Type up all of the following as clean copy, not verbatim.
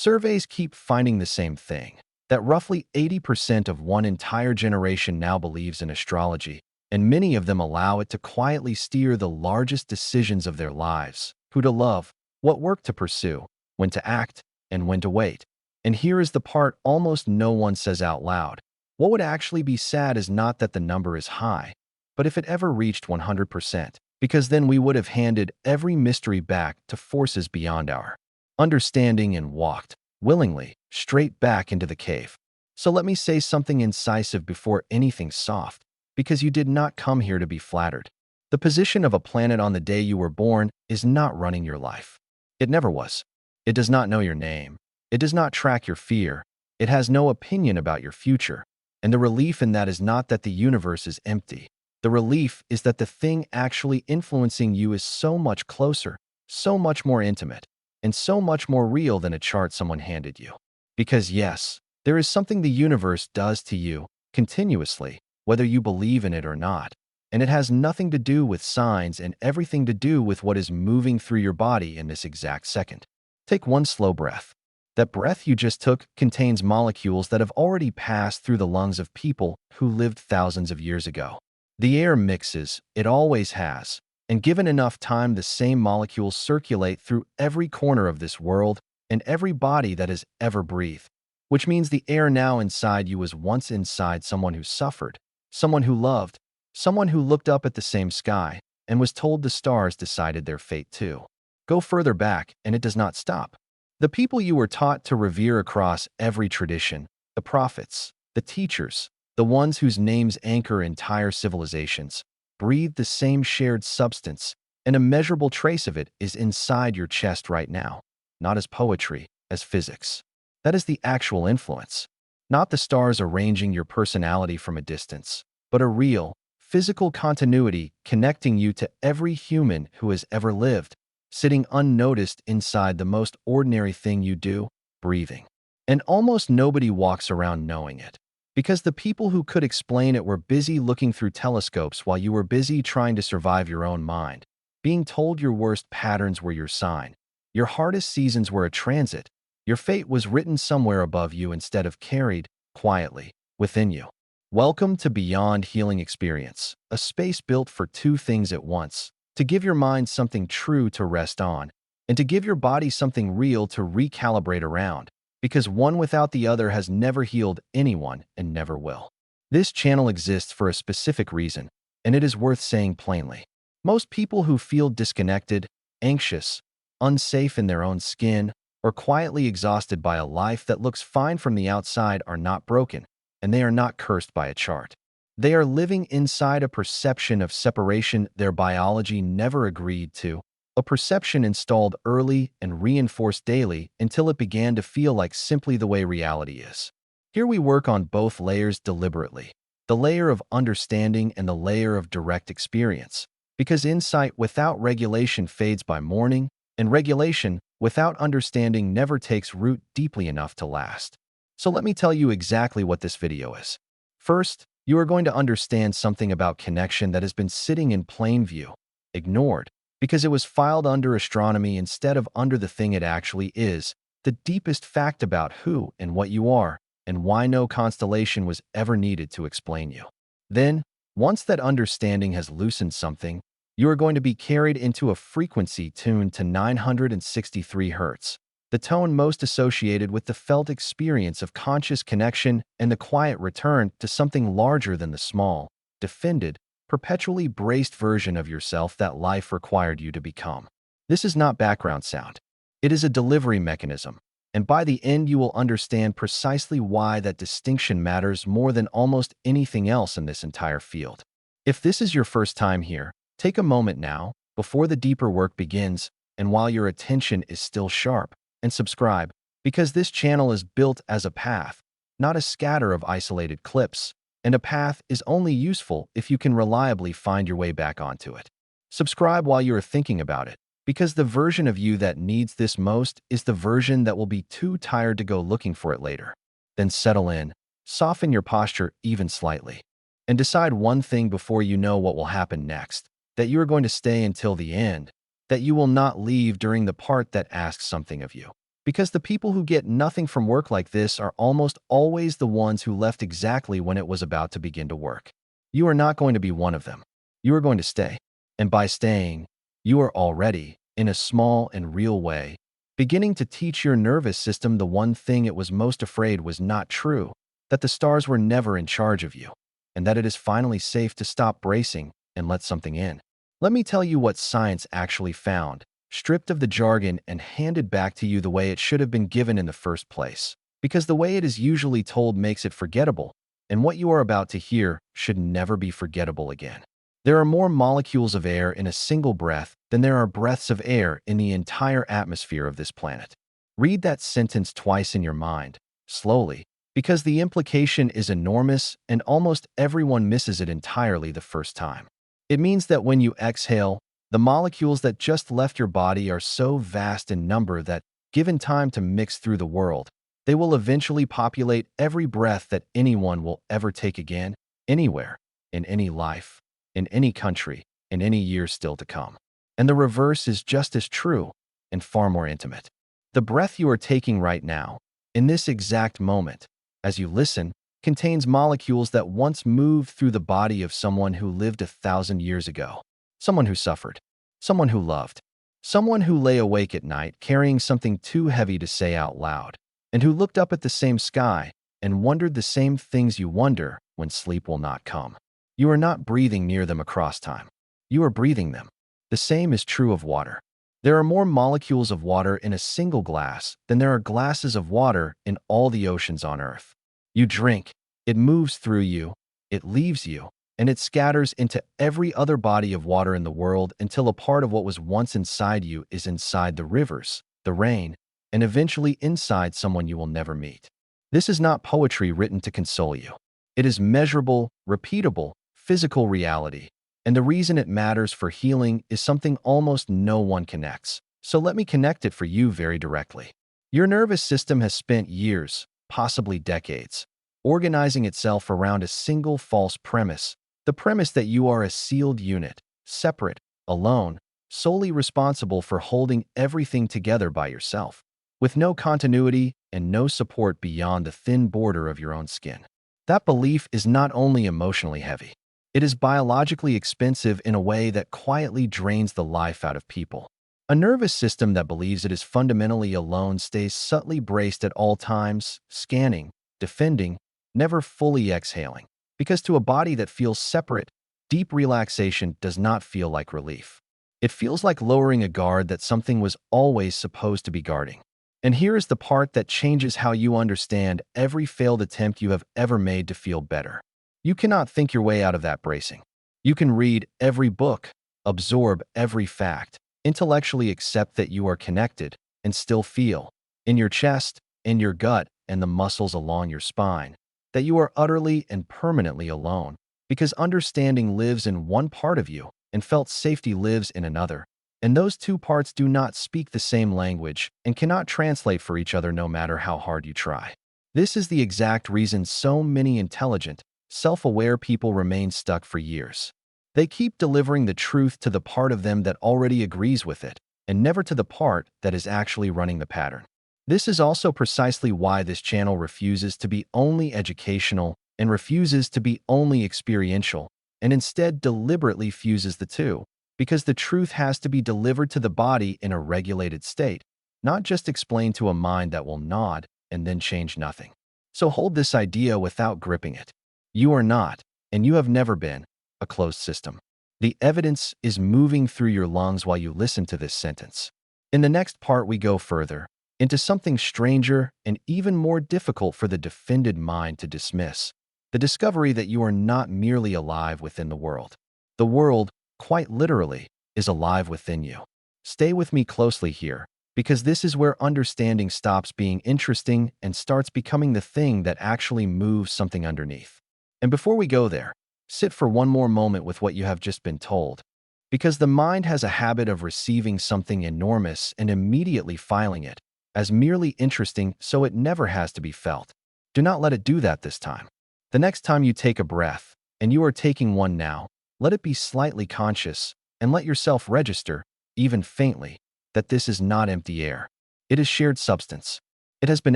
Surveys keep finding the same thing, that roughly 80% of one entire generation now believes in astrology, and many of them allow it to quietly steer the largest decisions of their lives: who to love, what work to pursue, when to act, and when to wait. And here is the part almost no one says out loud. What would actually be sad is not that the number is high, but if it ever reached 100%, because then we would have handed every mystery back to forces beyond our understanding and walked, willingly, straight back into the cave. So let me say something incisive before anything soft, because you did not come here to be flattered. The position of a planet on the day you were born is not running your life. It never was. It does not know your name. It does not track your fear. It has no opinion about your future. And the relief in that is not that the universe is empty. The relief is that the thing actually influencing you is so much closer, so much more intimate, and so much more real than a chart someone handed you. Because yes, there is something the universe does to you, continuously, whether you believe in it or not. And it has nothing to do with signs and everything to do with what is moving through your body in this exact second. Take one slow breath. That breath you just took contains molecules that have already passed through the lungs of people who lived thousands of years ago. The air mixes, it always has, and given enough time, the same molecules circulate through every corner of this world and every body that has ever breathed. Which means the air now inside you was once inside someone who suffered, someone who loved, someone who looked up at the same sky and was told the stars decided their fate too. Go further back, and it does not stop. The people you were taught to revere across every tradition, the prophets, the teachers, the ones whose names anchor entire civilizations, breathe the same shared substance, and a measurable trace of it is inside your chest right now, not as poetry, as physics. That is the actual influence, not the stars arranging your personality from a distance, but a real, physical continuity connecting you to every human who has ever lived, sitting unnoticed inside the most ordinary thing you do, breathing. And almost nobody walks around knowing it, because the people who could explain it were busy looking through telescopes while you were busy trying to survive your own mind, being told your worst patterns were your sign, your hardest seasons were a transit, your fate was written somewhere above you instead of carried, quietly, within you. Welcome to Beyond Healing Experience, a space built for two things at once: to give your mind something true to rest on, and to give your body something real to recalibrate around, because one without the other has never healed anyone and never will. This channel exists for a specific reason, and it is worth saying plainly. Most people who feel disconnected, anxious, unsafe in their own skin, or quietly exhausted by a life that looks fine from the outside are not broken, and they are not cursed by a chart. They are living inside a perception of separation their biology never agreed to, a perception installed early and reinforced daily until it began to feel like simply the way reality is. Here we work on both layers deliberately, the layer of understanding and the layer of direct experience, because insight without regulation fades by morning, and regulation without understanding never takes root deeply enough to last. So let me tell you exactly what this video is. First, you are going to understand something about connection that has been sitting in plain view, ignored, because it was filed under astronomy instead of under the thing it actually is, the deepest fact about who and what you are, and why no constellation was ever needed to explain you. Then, once that understanding has loosened something, you are going to be carried into a frequency tuned to 963 Hz, the tone most associated with the felt experience of conscious connection and the quiet return to something larger than the small, defended, perpetually braced version of yourself that life required you to become. This is not background sound. It is a delivery mechanism, and by the end you will understand precisely why that distinction matters more than almost anything else in this entire field. If this is your first time here, take a moment now, before the deeper work begins, and while your attention is still sharp, and subscribe, because this channel is built as a path, not a scatter of isolated clips, and a path is only useful if you can reliably find your way back onto it. Subscribe while you are thinking about it, because the version of you that needs this most is the version that will be too tired to go looking for it later. Then settle in, soften your posture even slightly, and decide one thing before you know what will happen next: that you are going to stay until the end, that you will not leave during the part that asks something of you. Because the people who get nothing from work like this are almost always the ones who left exactly when it was about to begin to work. You are not going to be one of them. You are going to stay. And by staying, you are already, in a small and real way, beginning to teach your nervous system the one thing it was most afraid was not true, that the stars were never in charge of you, and that it is finally safe to stop bracing and let something in. Let me tell you what science actually found, stripped of the jargon and handed back to you the way it should have been given in the first place. Because the way it is usually told makes it forgettable, and what you are about to hear should never be forgettable again. There are more molecules of air in a single breath than there are breaths of air in the entire atmosphere of this planet. Read that sentence twice in your mind, slowly, because the implication is enormous and almost everyone misses it entirely the first time. It means that when you exhale, the molecules that just left your body are so vast in number that, given time to mix through the world, they will eventually populate every breath that anyone will ever take again, anywhere, in any life, in any country, in any year still to come. And the reverse is just as true and far more intimate. The breath you are taking right now, in this exact moment, as you listen, contains molecules that once moved through the body of someone who lived 1,000 years ago. Someone who suffered, someone who loved, someone who lay awake at night carrying something too heavy to say out loud, and who looked up at the same sky and wondered the same things you wonder when sleep will not come. You are not breathing near them across time. You are breathing them. The same is true of water. There are more molecules of water in a single glass than there are glasses of water in all the oceans on Earth. You drink, it moves through you, it leaves you, and it scatters into every other body of water in the world until a part of what was once inside you is inside the rivers, the rain, and eventually inside someone you will never meet. This is not poetry written to console you. It is measurable, repeatable, physical reality, and the reason it matters for healing is something almost no one connects. So let me connect it for you very directly. Your nervous system has spent years, possibly decades, organizing itself around a single false premise. The premise that you are a sealed unit, separate, alone, solely responsible for holding everything together by yourself, with no continuity and no support beyond the thin border of your own skin. That belief is not only emotionally heavy, it is biologically expensive in a way that quietly drains the life out of people. A nervous system that believes it is fundamentally alone stays subtly braced at all times, scanning, defending, never fully exhaling. Because to a body that feels separate, deep relaxation does not feel like relief. It feels like lowering a guard that something was always supposed to be guarding. And here is the part that changes how you understand every failed attempt you have ever made to feel better. You cannot think your way out of that bracing. You can read every book, absorb every fact, intellectually accept that you are connected, and still feel, in your chest, in your gut, and the muscles along your spine, that you are utterly and permanently alone, because understanding lives in one part of you and felt safety lives in another, and those two parts do not speak the same language and cannot translate for each other no matter how hard you try. This is the exact reason so many intelligent, self-aware people remain stuck for years. They keep delivering the truth to the part of them that already agrees with it, and never to the part that is actually running the pattern. This is also precisely why this channel refuses to be only educational and refuses to be only experiential, and instead deliberately fuses the two, because the truth has to be delivered to the body in a regulated state, not just explained to a mind that will nod and then change nothing. So hold this idea without gripping it. You are not, and you have never been, a closed system. The evidence is moving through your lungs while you listen to this sentence. In the next part, we go further into something stranger and even more difficult for the defended mind to dismiss, the discovery that you are not merely alive within the world. The world, quite literally, is alive within you. Stay with me closely here, because this is where understanding stops being interesting and starts becoming the thing that actually moves something underneath. And before we go there, sit for one more moment with what you have just been told, because the mind has a habit of receiving something enormous and immediately filing it as merely interesting so it never has to be felt. Do not let it do that this time. The next time you take a breath, and you are taking one now, let it be slightly conscious and let yourself register, even faintly, that this is not empty air. It is shared substance. It has been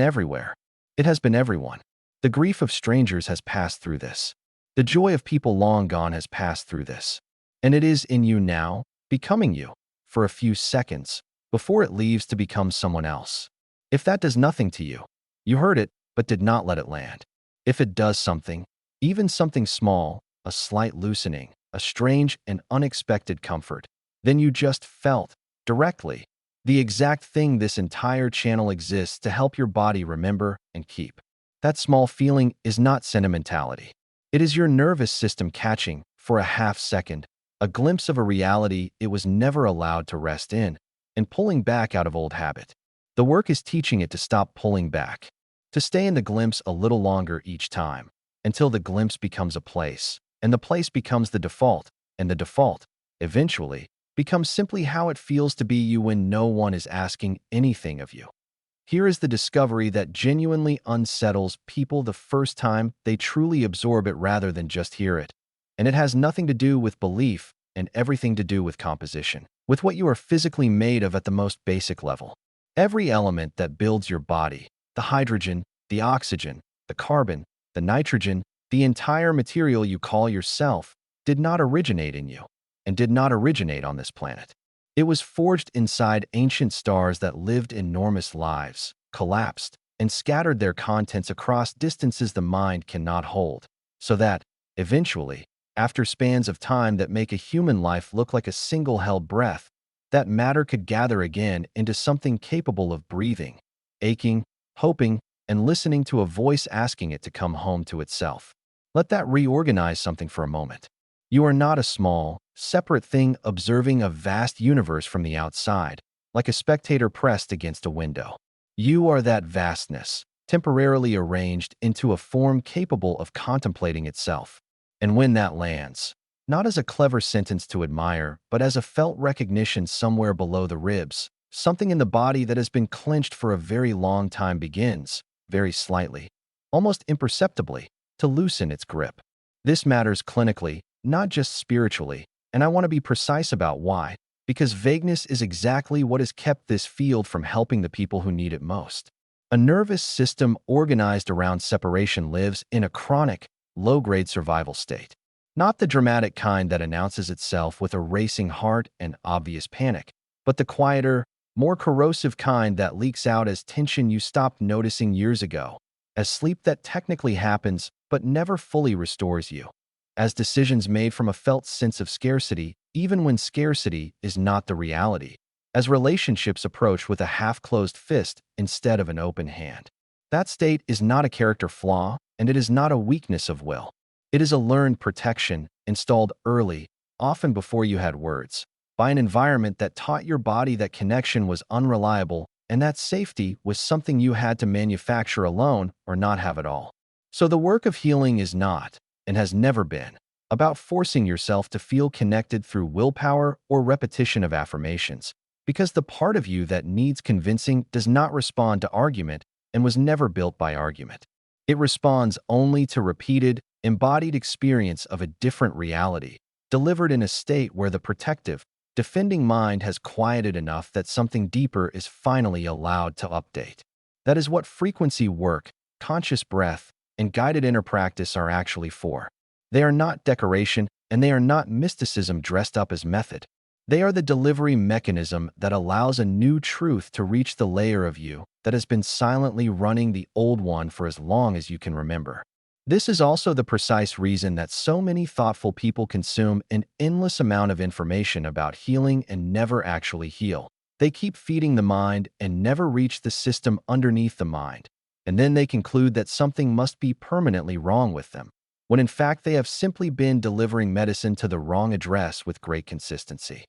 everywhere. It has been everyone. The grief of strangers has passed through this. The joy of people long gone has passed through this. And it is in you now, becoming you, for a few seconds, before it leaves to become someone else. If that does nothing to you, you heard it, but did not let it land. If it does something, even something small, a slight loosening, a strange and unexpected comfort, then you just felt, directly, the exact thing this entire channel exists to help your body remember and keep. That small feeling is not sentimentality. It is your nervous system catching, for a half second, a glimpse of a reality it was never allowed to rest in, and pulling back out of old habit. The work is teaching it to stop pulling back, to stay in the glimpse a little longer each time, until the glimpse becomes a place, and the place becomes the default, and the default, eventually, becomes simply how it feels to be you when no one is asking anything of you. Here is the discovery that genuinely unsettles people the first time they truly absorb it rather than just hear it. And it has nothing to do with belief and everything to do with composition, with what you are physically made of at the most basic level. Every element that builds your body, the hydrogen, the oxygen, the carbon, the nitrogen, the entire material you call yourself, did not originate in you, and did not originate on this planet. It was forged inside ancient stars that lived enormous lives, collapsed, and scattered their contents across distances the mind cannot hold, so that, eventually, after spans of time that make a human life look like a single held breath, that matter could gather again into something capable of breathing, aching, hoping, and listening to a voice asking it to come home to itself. Let that reorganize something for a moment. You are not a small, separate thing observing a vast universe from the outside, like a spectator pressed against a window. You are that vastness, temporarily arranged into a form capable of contemplating itself. And when that lands, not as a clever sentence to admire, but as a felt recognition somewhere below the ribs, something in the body that has been clenched for a very long time begins, very slightly, almost imperceptibly, to loosen its grip. This matters clinically, not just spiritually, and I want to be precise about why, because vagueness is exactly what has kept this field from helping the people who need it most. A nervous system organized around separation lives in a chronic, low-grade survival state. Not the dramatic kind that announces itself with a racing heart and obvious panic, but the quieter, more corrosive kind that leaks out as tension you stopped noticing years ago, as sleep that technically happens but never fully restores you, as decisions made from a felt sense of scarcity, even when scarcity is not the reality, as relationships approach with a half-closed fist instead of an open hand. That state is not a character flaw, and it is not a weakness of will. It is a learned protection, installed early, often before you had words, by an environment that taught your body that connection was unreliable and that safety was something you had to manufacture alone or not have at all. So the work of healing is not, and has never been, about forcing yourself to feel connected through willpower or repetition of affirmations, because the part of you that needs convincing does not respond to argument and was never built by argument. It responds only to repeated, embodied experience of a different reality, delivered in a state where the protective, defending mind has quieted enough that something deeper is finally allowed to update. That is what frequency work, conscious breath, and guided inner practice are actually for. They are not decoration, and they are not mysticism dressed up as method. They are the delivery mechanism that allows a new truth to reach the layer of you that has been silently running the old one for as long as you can remember. This is also the precise reason that so many thoughtful people consume an endless amount of information about healing and never actually heal. They keep feeding the mind and never reach the system underneath the mind, and then they conclude that something must be permanently wrong with them, when in fact they have simply been delivering medicine to the wrong address with great consistency.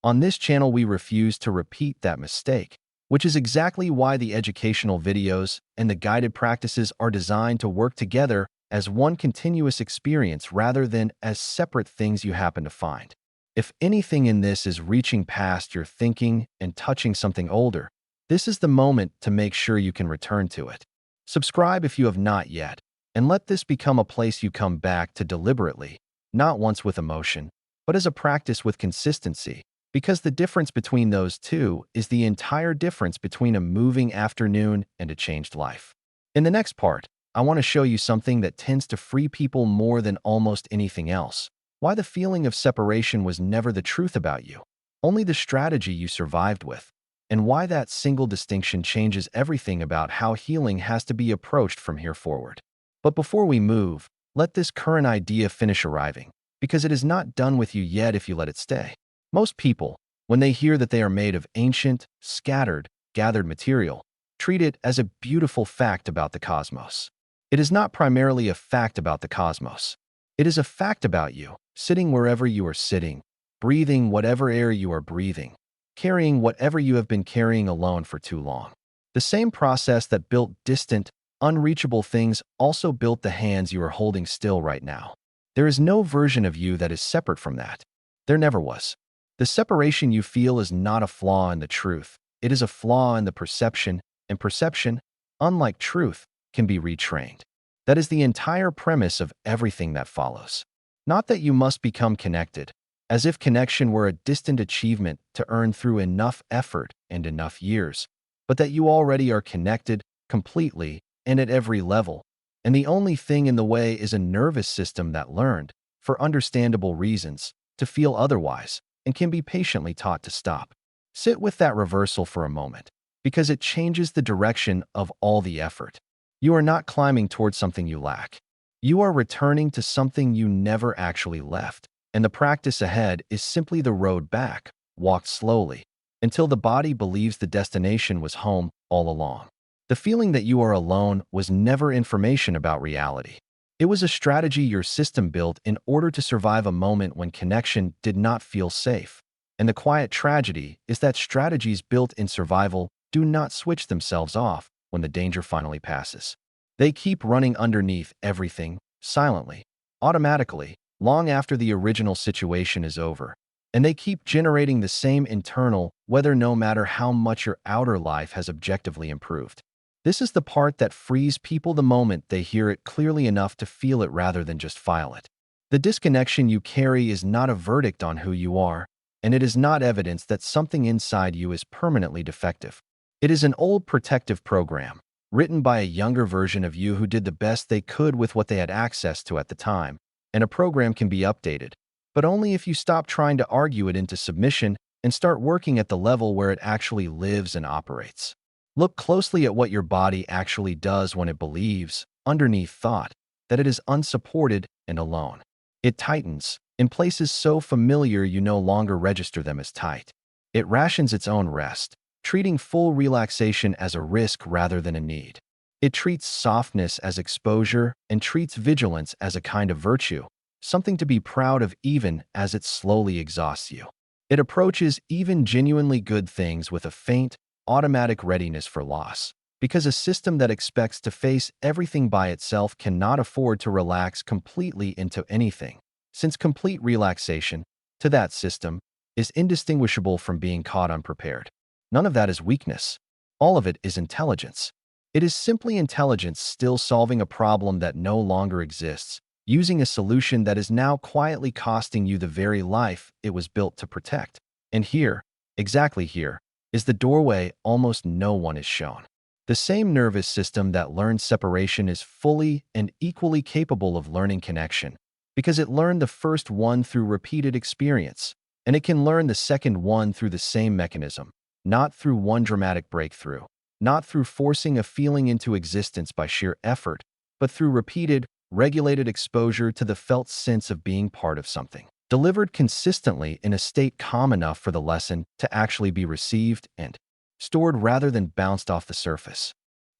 On this channel, we refuse to repeat that mistake, which is exactly why the educational videos and the guided practices are designed to work together as one continuous experience rather than as separate things you happen to find. If anything in this is reaching past your thinking and touching something older, this is the moment to make sure you can return to it. Subscribe if you have not yet, and let this become a place you come back to deliberately, not once with emotion, but as a practice with consistency, Because the difference between those two is the entire difference between a moving afternoon and a changed life. In the next part, I want to show you something that tends to free people more than almost anything else. Why the feeling of separation was never the truth about you, only the strategy you survived with, and why that single distinction changes everything about how healing has to be approached from here forward. But before we move, let this current idea finish arriving, because it is not done with you yet if you let it stay. Most people, when they hear that they are made of ancient, scattered, gathered material, treat it as a beautiful fact about the cosmos. It is not primarily a fact about the cosmos. It is a fact about you, sitting wherever you are sitting, breathing whatever air you are breathing, carrying whatever you have been carrying alone for too long. The same process that built distant, unreachable things also built the hands you are holding still right now. There is no version of you that is separate from that. There never was. The separation you feel is not a flaw in the truth. It is a flaw in the perception, and perception, unlike truth, can be retrained. That is the entire premise of everything that follows. Not that you must become connected, as if connection were a distant achievement to earn through enough effort and enough years, but that you already are connected completely and at every level, and the only thing in the way is a nervous system that learned, for understandable reasons, to feel otherwise, and can be patiently taught to stop. Sit with that reversal for a moment, because it changes the direction of all the effort. You are not climbing towards something you lack. You are returning to something you never actually left, and the practice ahead is simply the road back, walked slowly, until the body believes the destination was home all along. The feeling that you are alone was never information about reality. It was a strategy your system built in order to survive a moment when connection did not feel safe. And the quiet tragedy is that strategies built in survival do not switch themselves off when the danger finally passes. They keep running underneath everything, silently, automatically, long after the original situation is over. And they keep generating the same internal, whether no matter how much your outer life has objectively improved. This is the part that frees people the moment they hear it clearly enough to feel it rather than just file it. The disconnection you carry is not a verdict on who you are, and it is not evidence that something inside you is permanently defective. It is an old protective program, written by a younger version of you who did the best they could with what they had access to at the time, and a program can be updated, but only if you stop trying to argue it into submission and start working at the level where it actually lives and operates. Look closely at what your body actually does when it believes, underneath thought, that it is unsupported and alone. It tightens, in places so familiar you no longer register them as tight. It rations its own rest, treating full relaxation as a risk rather than a need. It treats softness as exposure and treats vigilance as a kind of virtue, something to be proud of even as it slowly exhausts you. It approaches even genuinely good things with a faint, automatic readiness for loss, because a system that expects to face everything by itself cannot afford to relax completely into anything, since complete relaxation, to that system, is indistinguishable from being caught unprepared. None of that is weakness. All of it is intelligence. It is simply intelligence still solving a problem that no longer exists, using a solution that is now quietly costing you the very life it was built to protect. And here, exactly here, is the doorway almost no one is shown. The same nervous system that learned separation is fully and equally capable of learning connection, because it learned the first one through repeated experience, and it can learn the second one through the same mechanism, not through one dramatic breakthrough, not through forcing a feeling into existence by sheer effort, but through repeated, regulated exposure to the felt sense of being part of something, delivered consistently in a state calm enough for the lesson to actually be received and stored rather than bounced off the surface.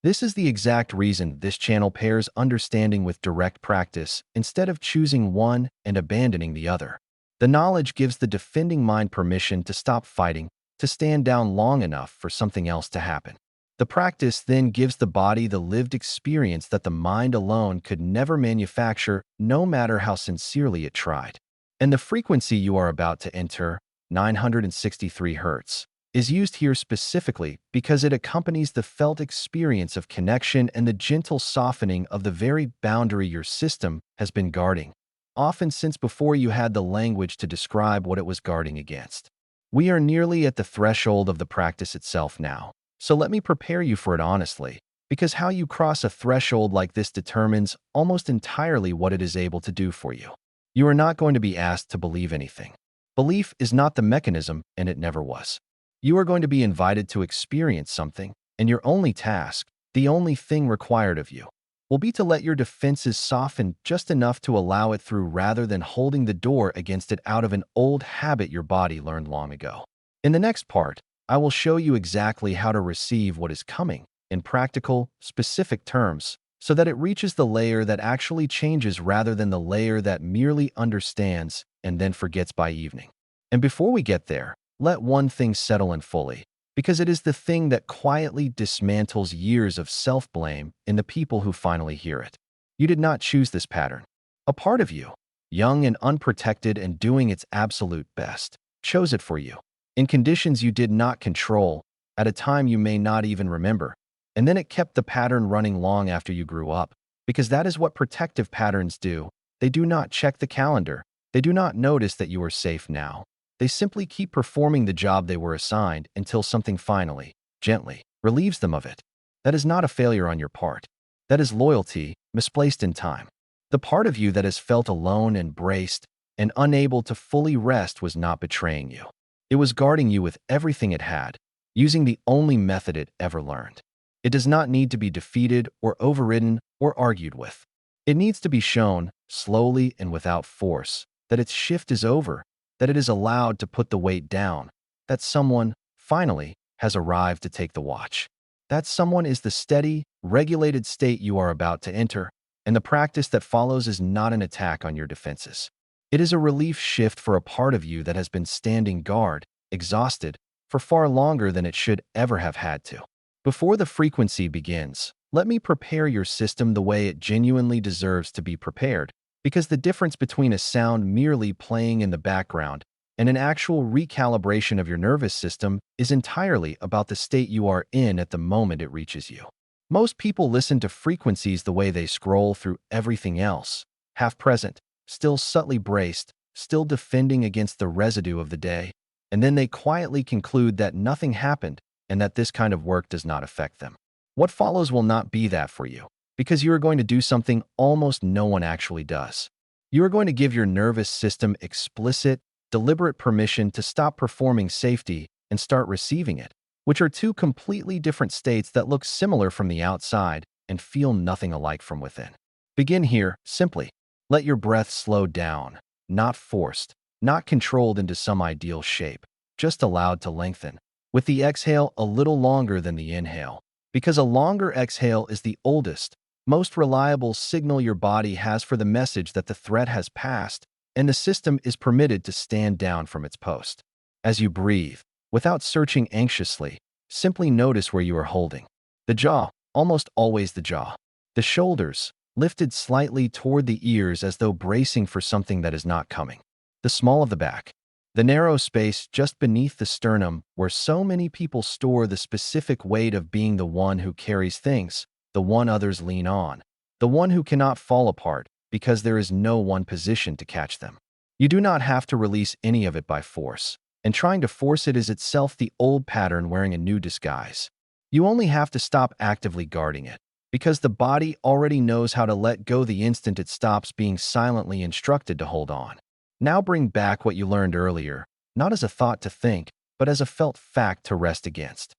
This is the exact reason this channel pairs understanding with direct practice instead of choosing one and abandoning the other. The knowledge gives the defending mind permission to stop fighting, to stand down long enough for something else to happen. The practice then gives the body the lived experience that the mind alone could never manufacture, no matter how sincerely it tried. And the frequency you are about to enter, 963 Hz, is used here specifically because it accompanies the felt experience of connection and the gentle softening of the very boundary your system has been guarding, often since before you had the language to describe what it was guarding against. We are nearly at the threshold of the practice itself now. So let me prepare you for it honestly, because how you cross a threshold like this determines almost entirely what it is able to do for you. You are not going to be asked to believe anything. Belief is not the mechanism, and it never was. You are going to be invited to experience something, and your only task, the only thing required of you, will be to let your defenses soften just enough to allow it through rather than holding the door against it out of an old habit your body learned long ago. In the next part, I will show you exactly how to receive what is coming in practical, specific terms so that it reaches the layer that actually changes rather than the layer that merely understands and then forgets by evening. And before we get there, let one thing settle in fully, because it is the thing that quietly dismantles years of self-blame in the people who finally hear it. You did not choose this pattern. A part of you, young and unprotected and doing its absolute best, chose it for you, in conditions you did not control, at a time you may not even remember. And then it kept the pattern running long after you grew up, because that is what protective patterns do. They do not check the calendar. They do not notice that you are safe now. They simply keep performing the job they were assigned until something finally, gently, relieves them of it. That is not a failure on your part. That is loyalty, misplaced in time. The part of you that has felt alone and braced and unable to fully rest was not betraying you. It was guarding you with everything it had, using the only method it ever learned. It does not need to be defeated or overridden or argued with. It needs to be shown, slowly and without force, that its shift is over, that it is allowed to put the weight down, that someone, finally, has arrived to take the watch. That someone is the steady, regulated state you are about to enter, and the practice that follows is not an attack on your defenses. It is a relief shift for a part of you that has been standing guard, exhausted, for far longer than it should ever have had to. Before the frequency begins, let me prepare your system the way it genuinely deserves to be prepared, because the difference between a sound merely playing in the background and an actual recalibration of your nervous system is entirely about the state you are in at the moment it reaches you. Most people listen to frequencies the way they scroll through everything else, half present, still subtly braced, still defending against the residue of the day, and then they quietly conclude that nothing happened and that this kind of work does not affect them. What follows will not be that for you, because you are going to do something almost no one actually does. You are going to give your nervous system explicit, deliberate permission to stop performing safety and start receiving it, which are two completely different states that look similar from the outside and feel nothing alike from within. Begin here, simply. Let your breath slow down, not forced, not controlled into some ideal shape, just allowed to lengthen, with the exhale a little longer than the inhale, because a longer exhale is the oldest, most reliable signal your body has for the message that the threat has passed and the system is permitted to stand down from its post. As you breathe, without searching anxiously, simply notice where you are holding. The jaw, almost always the jaw. The shoulders, lifted slightly toward the ears as though bracing for something that is not coming. The small of the back. The narrow space just beneath the sternum where so many people store the specific weight of being the one who carries things, the one others lean on, the one who cannot fall apart because there is no one position to catch them. You do not have to release any of it by force, and trying to force it is itself the old pattern wearing a new disguise. You only have to stop actively guarding it, because the body already knows how to let go the instant it stops being silently instructed to hold on. Now bring back what you learned earlier, not as a thought to think, but as a felt fact to rest against.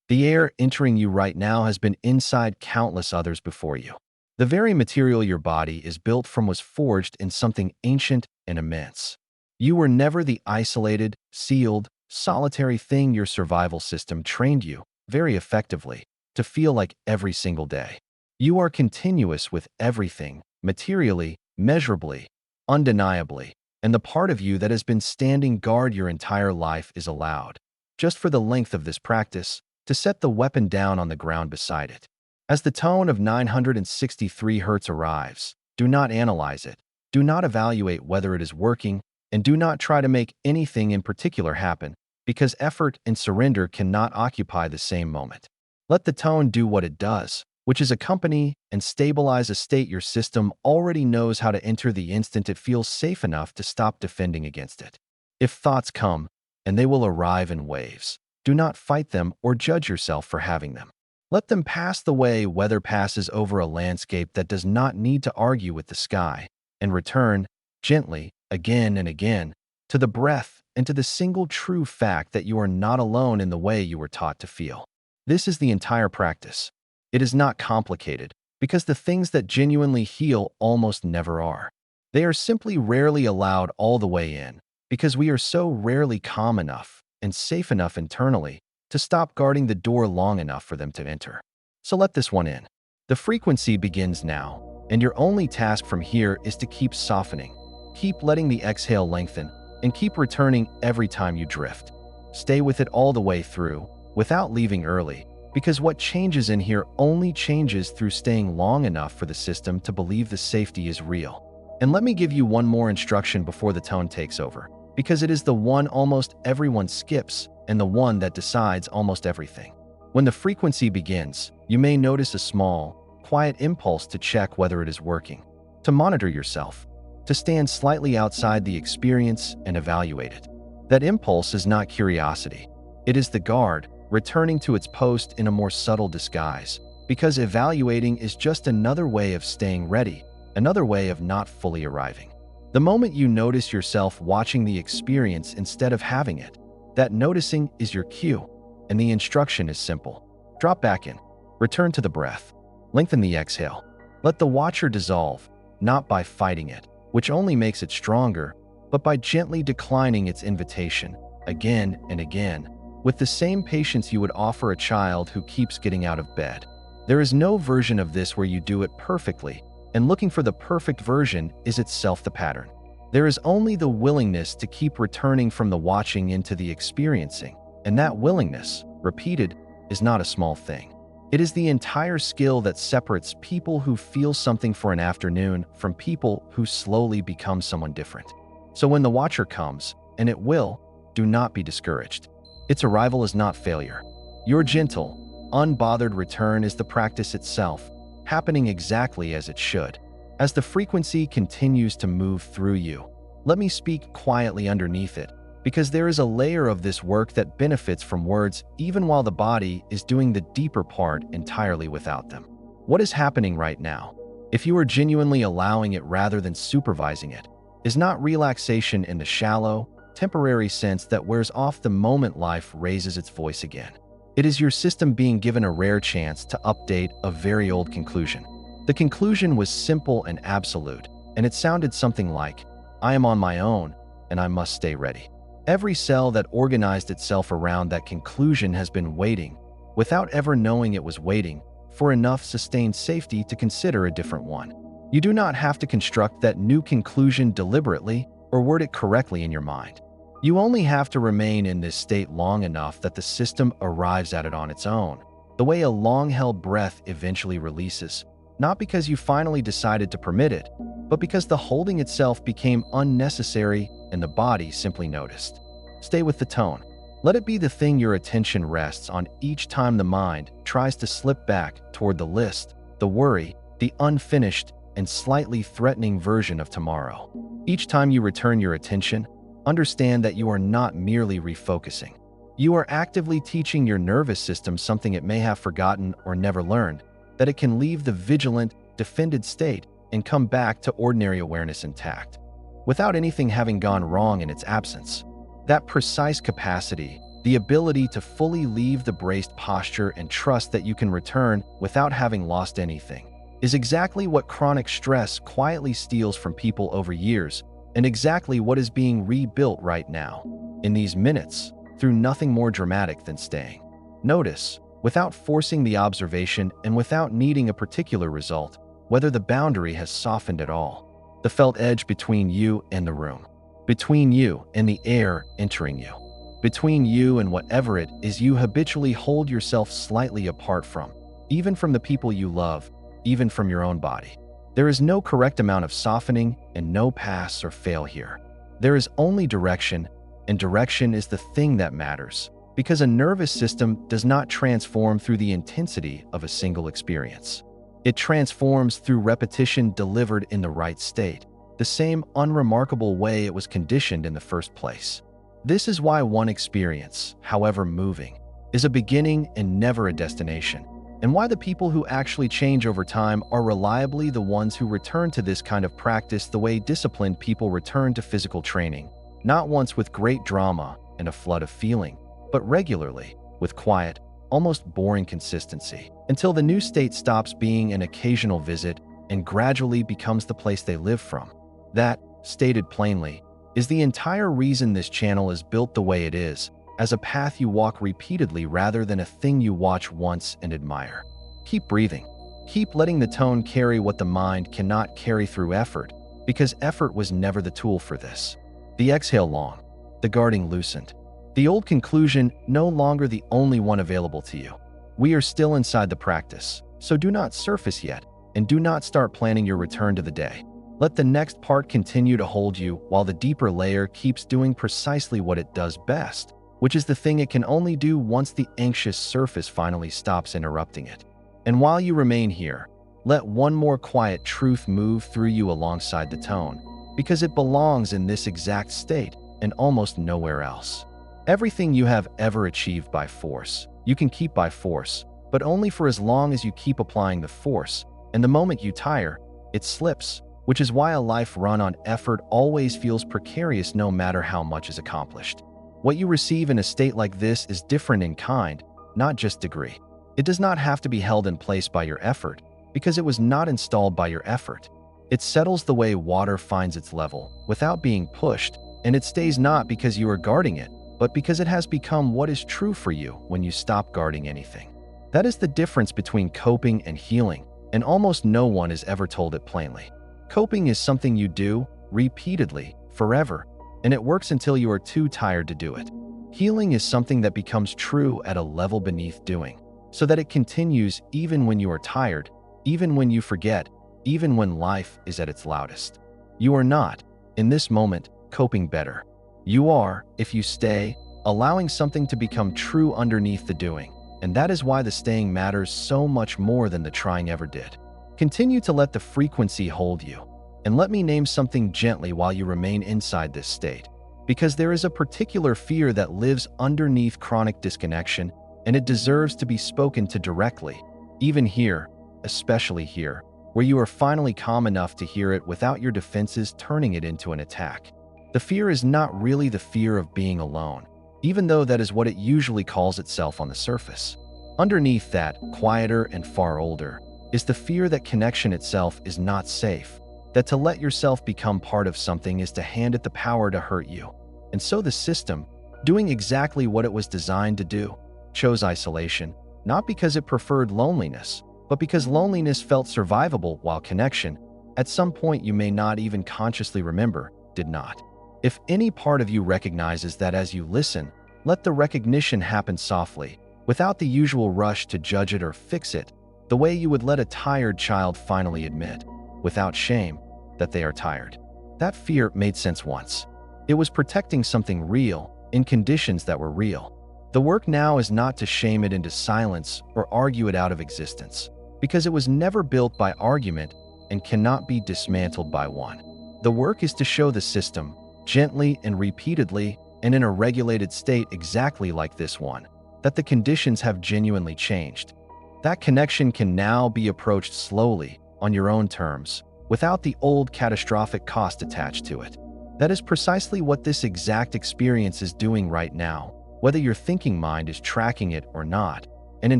The air entering you right now has been inside countless others before you. The very material your body is built from was forged in something ancient and immense. You were never the isolated, sealed, solitary thing your survival system trained you, very effectively, to feel like every single day. You are continuous with everything, materially, measurably, undeniably, and the part of you that has been standing guard your entire life is allowed, just for the length of this practice, to set the weapon down on the ground beside it. As the tone of 963 Hz arrives, do not analyze it, do not evaluate whether it is working, and do not try to make anything in particular happen, because effort and surrender cannot occupy the same moment. Let the tone do what it does, which is accompany and stabilize a state your system already knows how to enter the instant it feels safe enough to stop defending against it. If thoughts come, and they will arrive in waves. Do not fight them or judge yourself for having them. Let them pass the way weather passes over a landscape that does not need to argue with the sky, and return, gently, again and again, to the breath and to the single true fact that you are not alone in the way you were taught to feel. This is the entire practice. It is not complicated, because the things that genuinely heal almost never are. They are simply rarely allowed all the way in, because we are so rarely calm enough and safe enough internally to stop guarding the door long enough for them to enter. So let this one in. The frequency begins now, and your only task from here is to keep softening. Keep letting the exhale lengthen, and keep returning every time you drift. Stay with it all the way through, without leaving early, because what changes in here only changes through staying long enough for the system to believe the safety is real. And let me give you one more instruction before the tone takes over, because it is the one almost everyone skips and the one that decides almost everything. When the frequency begins, you may notice a small, quiet impulse to check whether it is working, to monitor yourself, to stand slightly outside the experience and evaluate it. That impulse is not curiosity. It is the guard, returning to its post in a more subtle disguise, because evaluating is just another way of staying ready, another way of not fully arriving. The moment you notice yourself watching the experience instead of having it, that noticing is your cue, and the instruction is simple. Drop back in, return to the breath, lengthen the exhale. Let the watcher dissolve, not by fighting it, which only makes it stronger, but by gently declining its invitation, again and again, with the same patience you would offer a child who keeps getting out of bed. There is no version of this where you do it perfectly, and looking for the perfect version is itself the pattern. There is only the willingness to keep returning from the watching into the experiencing, and that willingness, repeated, is not a small thing. It is the entire skill that separates people who feel something for an afternoon from people who slowly become someone different. So when the watcher comes, and it will, do not be discouraged. Its arrival is not failure. Your gentle, unbothered return is the practice itself, happening exactly as it should. As the frequency continues to move through you, let me speak quietly underneath it, because there is a layer of this work that benefits from words even while the body is doing the deeper part entirely without them. What is happening right now, if you are genuinely allowing it rather than supervising it, is not relaxation in the shallow, temporary sense that wears off the moment life raises its voice again. It is your system being given a rare chance to update a very old conclusion. The conclusion was simple and absolute, and it sounded something like, I am on my own, and I must stay ready. Every cell that organized itself around that conclusion has been waiting, without ever knowing it was waiting, for enough sustained safety to consider a different one. You do not have to construct that new conclusion deliberately or word it correctly in your mind. You only have to remain in this state long enough that the system arrives at it on its own, the way a long-held breath eventually releases, not because you finally decided to permit it, but because the holding itself became unnecessary and the body simply noticed. Stay with the tone. Let it be the thing your attention rests on each time the mind tries to slip back toward the list, the worry, the unfinished, and slightly threatening version of tomorrow. Each time you return your attention, understand that you are not merely refocusing. You are actively teaching your nervous system something it may have forgotten or never learned, that it can leave the vigilant, defended state and come back to ordinary awareness intact, without anything having gone wrong in its absence. That precise capacity, the ability to fully leave the braced posture and trust that you can return without having lost anything, is exactly what chronic stress quietly steals from people over years, and exactly what is being rebuilt right now, in these minutes, through nothing more dramatic than staying. Notice, without forcing the observation and without needing a particular result, whether the boundary has softened at all, the felt edge between you and the room, between you and the air entering you, between you and whatever it is you habitually hold yourself slightly apart from, even from the people you love, even from your own body. There is no correct amount of softening and no pass or fail here. There is only direction, and direction is the thing that matters, because a nervous system does not transform through the intensity of a single experience. It transforms through repetition delivered in the right state, the same unremarkable way it was conditioned in the first place. This is why one experience, however moving, is a beginning and never a destination, and why the people who actually change over time are reliably the ones who return to this kind of practice the way disciplined people return to physical training, not once with great drama and a flood of feeling, but regularly, with quiet, almost boring consistency, until the new state stops being an occasional visit and gradually becomes the place they live from. That, stated plainly, is the entire reason this channel is built the way it is, as a path you walk repeatedly rather than a thing you watch once and admire. Keep breathing. Keep letting the tone carry what the mind cannot carry through effort, because effort was never the tool for this. The exhale long, the guarding loosened. The old conclusion no longer the only one available to you. We are still inside the practice, so do not surface yet, and do not start planning your return to the day. Let the next part continue to hold you while the deeper layer keeps doing precisely what it does best, which is the thing it can only do once the anxious surface finally stops interrupting it. And while you remain here, let one more quiet truth move through you alongside the tone, because it belongs in this exact state and almost nowhere else. Everything you have ever achieved by force, you can keep by force, but only for as long as you keep applying the force, and the moment you tire, it slips, which is why a life run on effort always feels precarious no matter how much is accomplished. What you receive in a state like this is different in kind, not just degree. It does not have to be held in place by your effort, because it was not installed by your effort. It settles the way water finds its level, without being pushed, and it stays not because you are guarding it, but because it has become what is true for you when you stop guarding anything. That is the difference between coping and healing, and almost no one is ever told it plainly. Coping is something you do, repeatedly, forever, and it works until you are too tired to do it. Healing is something that becomes true at a level beneath doing, so that it continues even when you are tired, even when you forget, even when life is at its loudest. You are not, in this moment, coping better. You are, if you stay, allowing something to become true underneath the doing, and that is why the staying matters so much more than the trying ever did. Continue to let the frequency hold you, and let me name something gently while you remain inside this state, because there is a particular fear that lives underneath chronic disconnection, and it deserves to be spoken to directly, even here, especially here, where you are finally calm enough to hear it without your defenses turning it into an attack. The fear is not really the fear of being alone, even though that is what it usually calls itself on the surface. Underneath that, quieter and far older, is the fear that connection itself is not safe, that to let yourself become part of something is to hand it the power to hurt you. And so the system, doing exactly what it was designed to do, chose isolation, not because it preferred loneliness, but because loneliness felt survivable while connection, at some point you may not even consciously remember, did not. If any part of you recognizes that as you listen, let the recognition happen softly, without the usual rush to judge it or fix it, the way you would let a tired child finally admit, without shame, that they are tired. That fear made sense once. It was protecting something real, in conditions that were real. The work now is not to shame it into silence or argue it out of existence, because it was never built by argument and cannot be dismantled by one. The work is to show the system, gently and repeatedly, and in a regulated state exactly like this one, that the conditions have genuinely changed. That connection can now be approached slowly, on your own terms, without the old catastrophic cost attached to it. That is precisely what this exact experience is doing right now, whether your thinking mind is tracking it or not, and in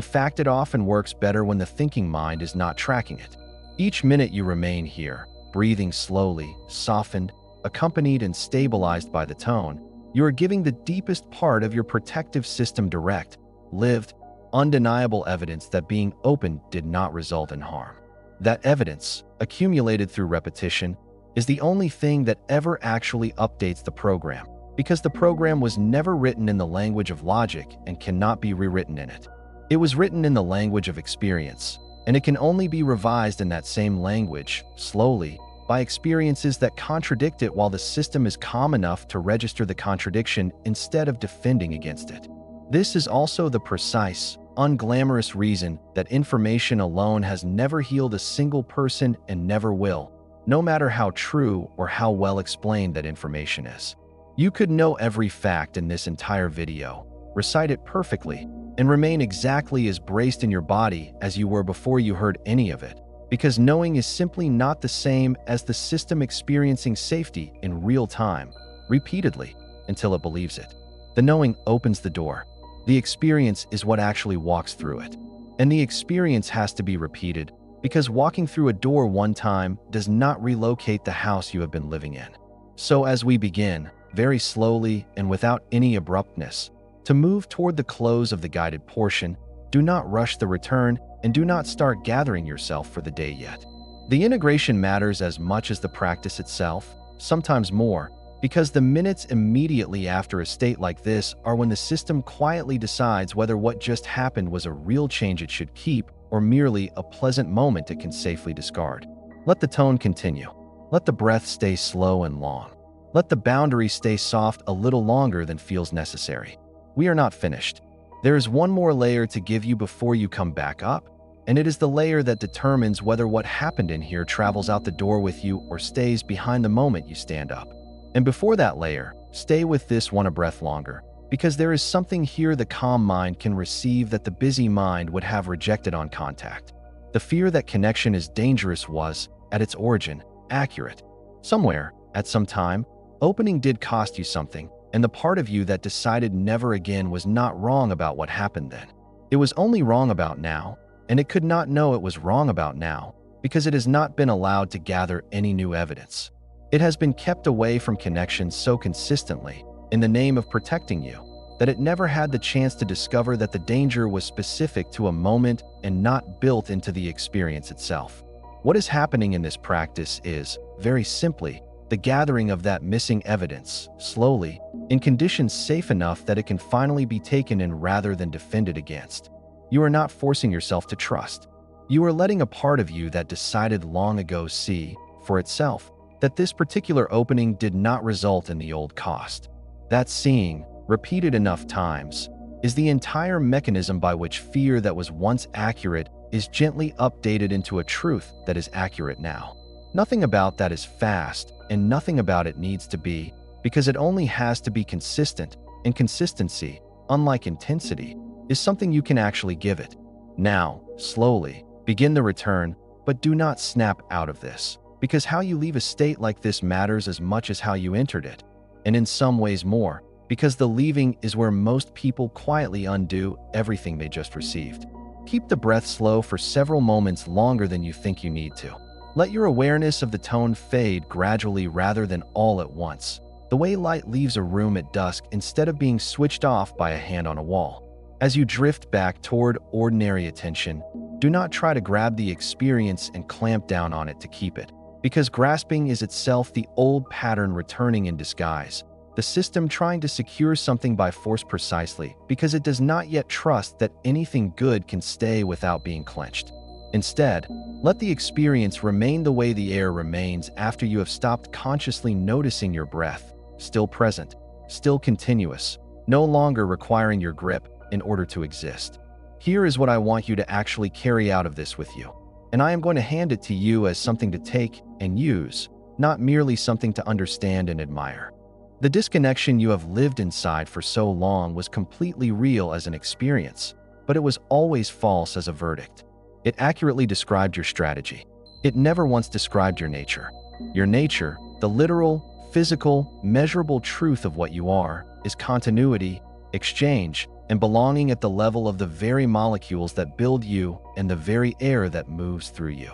fact it often works better when the thinking mind is not tracking it. Each minute you remain here, breathing slowly, softened, accompanied and stabilized by the tone, you are giving the deepest part of your protective system direct, lived, undeniable evidence that being open did not result in harm. That evidence, accumulated through repetition, is the only thing that ever actually updates the program, because the program was never written in the language of logic and cannot be rewritten in it. It was written in the language of experience, and it can only be revised in that same language, slowly, by experiences that contradict it while the system is calm enough to register the contradiction instead of defending against it. This is also the precise, unglamorous reason that information alone has never healed a single person and never will, no matter how true or how well explained that information is. You could know every fact in this entire video, recite it perfectly, and remain exactly as braced in your body as you were before you heard any of it, because knowing is simply not the same as the system experiencing safety in real time, repeatedly, until it believes it. The knowing opens the door. The experience is what actually walks through it. And the experience has to be repeated, because walking through a door one time does not relocate the house you have been living in. So as we begin, very slowly and without any abruptness, to move toward the close of the guided portion, do not rush the return and do not start gathering yourself for the day yet. The integration matters as much as the practice itself, sometimes more, because the minutes immediately after a state like this are when the system quietly decides whether what just happened was a real change it should keep or merely a pleasant moment it can safely discard. Let the tone continue. Let the breath stay slow and long. Let the boundary stay soft a little longer than feels necessary. We are not finished. There is one more layer to give you before you come back up, and it is the layer that determines whether what happened in here travels out the door with you or stays behind the moment you stand up. And before that layer, stay with this one a breath longer, because there is something here the calm mind can receive that the busy mind would have rejected on contact. The fear that connection is dangerous was, at its origin, accurate. Somewhere, at some time, opening did cost you something, and the part of you that decided never again was not wrong about what happened then. It was only wrong about now, and it could not know it was wrong about now, because it has not been allowed to gather any new evidence. It has been kept away from connection so consistently, in the name of protecting you, that it never had the chance to discover that the danger was specific to a moment and not built into the experience itself. What is happening in this practice is, very simply, the gathering of that missing evidence, slowly, in conditions safe enough that it can finally be taken in rather than defended against. You are not forcing yourself to trust. You are letting a part of you that decided long ago see, for itself, that this particular opening did not result in the old cost. That seeing, repeated enough times, is the entire mechanism by which fear that was once accurate is gently updated into a truth that is accurate now. Nothing about that is fast, and nothing about it needs to be, because it only has to be consistent, and consistency, unlike intensity, is something you can actually give it. Now, slowly, begin the return, but do not snap out of this, because how you leave a state like this matters as much as how you entered it, and in some ways more, because the leaving is where most people quietly undo everything they just received. Keep the breath slow for several moments longer than you think you need to. Let your awareness of the tone fade gradually rather than all at once, the way light leaves a room at dusk instead of being switched off by a hand on a wall. As you drift back toward ordinary attention, do not try to grab the experience and clamp down on it to keep it, because grasping is itself the old pattern returning in disguise, the system trying to secure something by force precisely because it does not yet trust that anything good can stay without being clenched. Instead, let the experience remain the way the air remains after you have stopped consciously noticing your breath, still present, still continuous, no longer requiring your grip in order to exist. Here is what I want you to actually carry out of this with you, and I am going to hand it to you as something to take and use, not merely something to understand and admire. The disconnection you have lived inside for so long was completely real as an experience, but it was always false as a verdict. It accurately described your strategy. It never once described your nature. Your nature, the literal, physical, measurable truth of what you are, is continuity, exchange, and belonging at the level of the very molecules that build you and the very air that moves through you.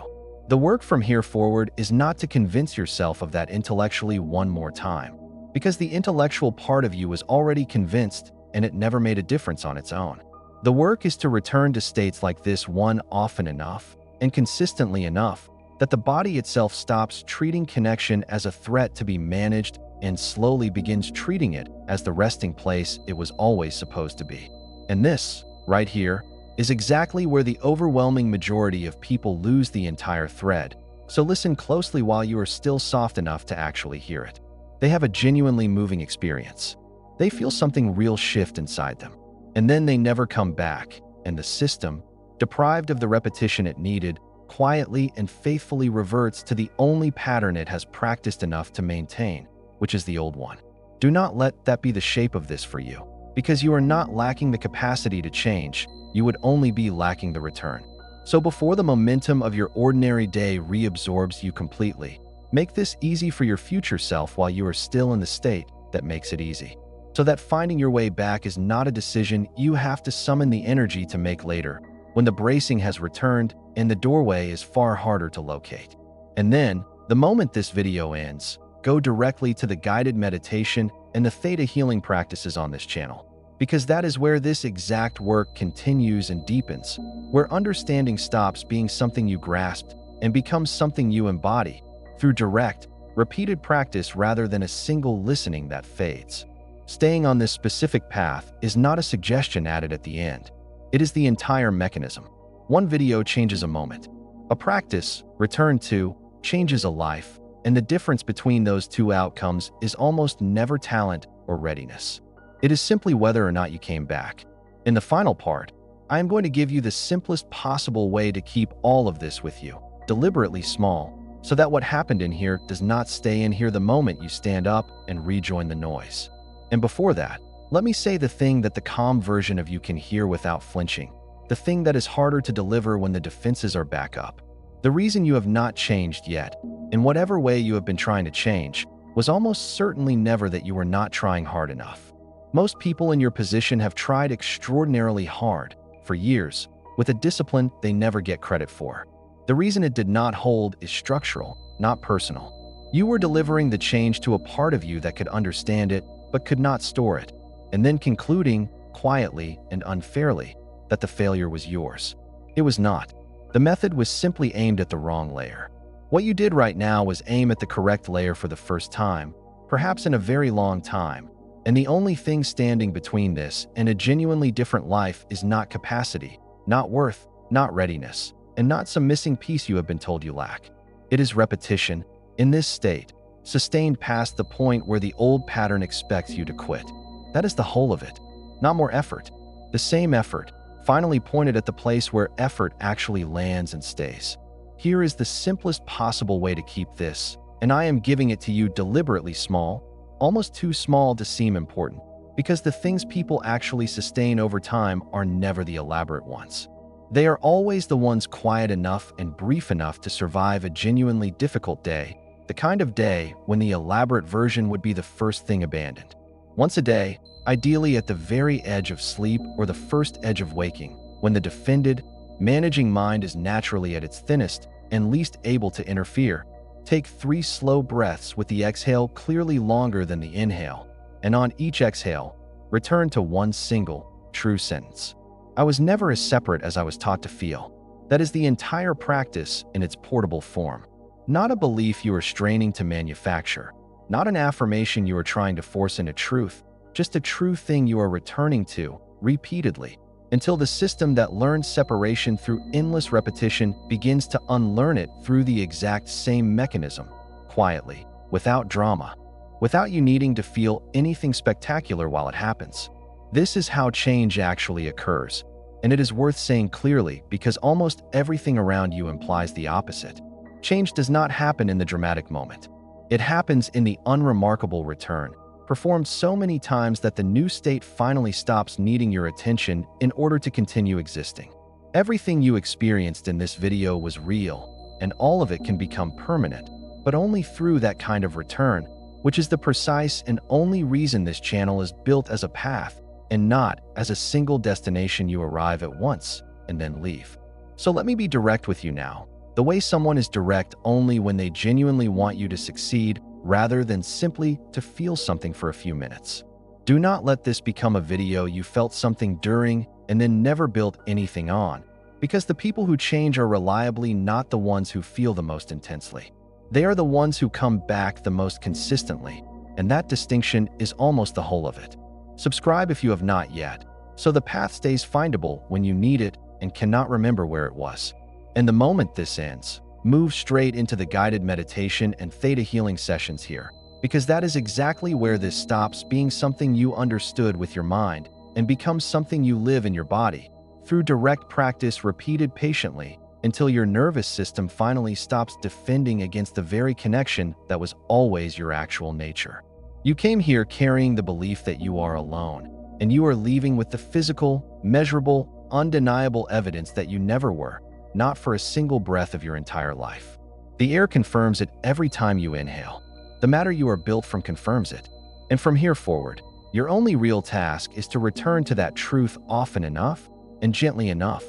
The work from here forward is not to convince yourself of that intellectually one more time, because the intellectual part of you was already convinced and it never made a difference on its own. The work is to return to states like this one often enough and consistently enough that the body itself stops treating connection as a threat to be managed and slowly begins treating it as the resting place it was always supposed to be. And this, right here, is exactly where the overwhelming majority of people lose the entire thread. So listen closely while you are still soft enough to actually hear it. They have a genuinely moving experience. They feel something real shift inside them. And then they never come back, and the system, deprived of the repetition it needed, quietly and faithfully reverts to the only pattern it has practiced enough to maintain, which is the old one. Do not let that be the shape of this for you, because you are not lacking the capacity to change, you would only be lacking the return. So before the momentum of your ordinary day reabsorbs you completely, make this easy for your future self while you are still in the state that makes it easy. So that finding your way back is not a decision you have to summon the energy to make later, when the bracing has returned and the doorway is far harder to locate. And then, the moment this video ends, go directly to the guided meditation and the theta healing practices on this channel, because that is where this exact work continues and deepens, where understanding stops being something you grasped and becomes something you embody through direct, repeated practice rather than a single listening that fades. Staying on this specific path is not a suggestion added at the end. It is the entire mechanism. One video changes a moment. A practice, returned to, changes a life, and the difference between those two outcomes is almost never talent or readiness. It is simply whether or not you came back. In the final part, I am going to give you the simplest possible way to keep all of this with you, deliberately small, so that what happened in here does not stay in here the moment you stand up and rejoin the noise. And before that, let me say the thing that the calm version of you can hear without flinching, the thing that is harder to deliver when the defenses are back up. The reason you have not changed yet, in whatever way you have been trying to change, was almost certainly never that you were not trying hard enough. Most people in your position have tried extraordinarily hard, for years, with a discipline they never get credit for. The reason it did not hold is structural, not personal. You were delivering the change to a part of you that could understand it, but could not store it, and then concluding, quietly and unfairly, that the failure was yours. It was not. The method was simply aimed at the wrong layer. What you did right now was aim at the correct layer for the first time, perhaps in a very long time, and the only thing standing between this and a genuinely different life is not capacity, not worth, not readiness, and not some missing piece you have been told you lack. It is repetition, in this state, sustained past the point where the old pattern expects you to quit. That is the whole of it. Not more effort. The same effort, finally pointed at the place where effort actually lands and stays. Here is the simplest possible way to keep this, and I am giving it to you deliberately small, almost too small to seem important, because the things people actually sustain over time are never the elaborate ones. They are always the ones quiet enough and brief enough to survive a genuinely difficult day, the kind of day when the elaborate version would be the first thing abandoned. Once a day, ideally at the very edge of sleep or the first edge of waking, when the defended, managing mind is naturally at its thinnest and least able to interfere. Take 3 slow breaths with the exhale clearly longer than the inhale, and on each exhale, return to one single, true sentence. I was never as separate as I was taught to feel. That is the entire practice in its portable form. Not a belief you are straining to manufacture, not an affirmation you are trying to force into truth, just a true thing you are returning to, repeatedly, until the system that learns separation through endless repetition begins to unlearn it through the exact same mechanism, quietly, without drama, without you needing to feel anything spectacular while it happens. This is how change actually occurs, and it is worth saying clearly because almost everything around you implies the opposite. Change does not happen in the dramatic moment. It happens in the unremarkable return, performed so many times that the new state finally stops needing your attention in order to continue existing. Everything you experienced in this video was real, and all of it can become permanent, but only through that kind of return, which is the precise and only reason this channel is built as a path, and not as a single destination you arrive at once and then leave. So let me be direct with you now. The way someone is direct only when they genuinely want you to succeed rather than simply to feel something for a few minutes. Do not let this become a video you felt something during and then never built anything on, because the people who change are reliably not the ones who feel the most intensely. They are the ones who come back the most consistently, and that distinction is almost the whole of it. Subscribe if you have not yet, so the path stays findable when you need it and cannot remember where it was. And the moment this ends, move straight into the guided meditation and theta healing sessions here, because that is exactly where this stops being something you understood with your mind and becomes something you live in your body, through direct practice repeated patiently until your nervous system finally stops defending against the very connection that was always your actual nature. You came here carrying the belief that you are alone, and you are leaving with the physical, measurable, undeniable evidence that you never were, not for a single breath of your entire life. The air confirms it every time you inhale. The matter you are built from confirms it. And from here forward, your only real task is to return to that truth often enough and gently enough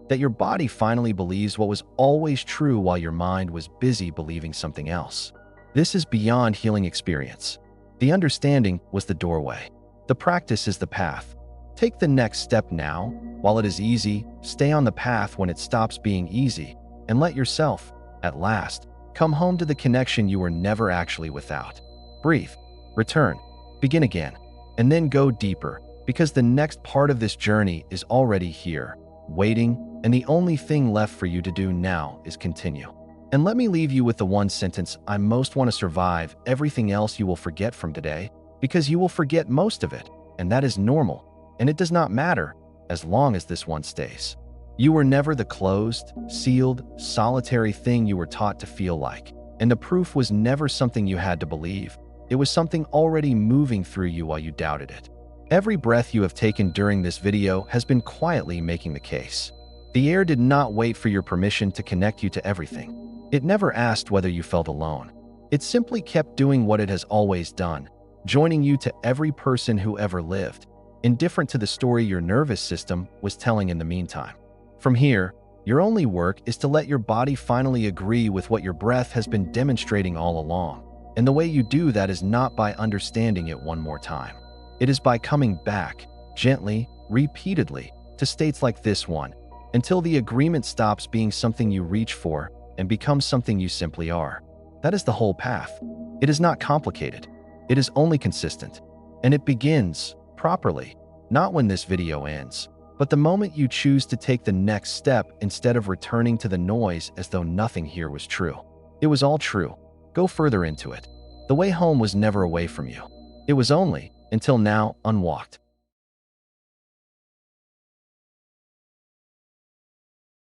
that your body finally believes what was always true while your mind was busy believing something else. This is beyond healing experience. The understanding was the doorway. The practice is the path. Take the next step now. While it is easy, stay on the path when it stops being easy, and let yourself, at last, come home to the connection you were never actually without. Breathe, return, begin again, and then go deeper, because the next part of this journey is already here, waiting, and the only thing left for you to do now is continue. And let me leave you with the one sentence I most want to survive. Everything else you will forget from today, because you will forget most of it, and that is normal, and it does not matter as long as this one stays. You were never the closed, sealed, solitary thing you were taught to feel like, and the proof was never something you had to believe. It was something already moving through you while you doubted it. Every breath you have taken during this video has been quietly making the case. The air did not wait for your permission to connect you to everything. It never asked whether you felt alone. It simply kept doing what it has always done, joining you to every person who ever lived, indifferent to the story your nervous system was telling in the meantime. From here, your only work is to let your body finally agree with what your breath has been demonstrating all along. And the way you do that is not by understanding it one more time. It is by coming back, gently, repeatedly, to states like this one, until the agreement stops being something you reach for and becomes something you simply are. That is the whole path. It is not complicated. It is only consistent. And it begins, properly, not when this video ends, but the moment you choose to take the next step instead of returning to the noise as though nothing here was true. It was all true. Go further into it. The way home was never away from you. It was only, until now, unwalked.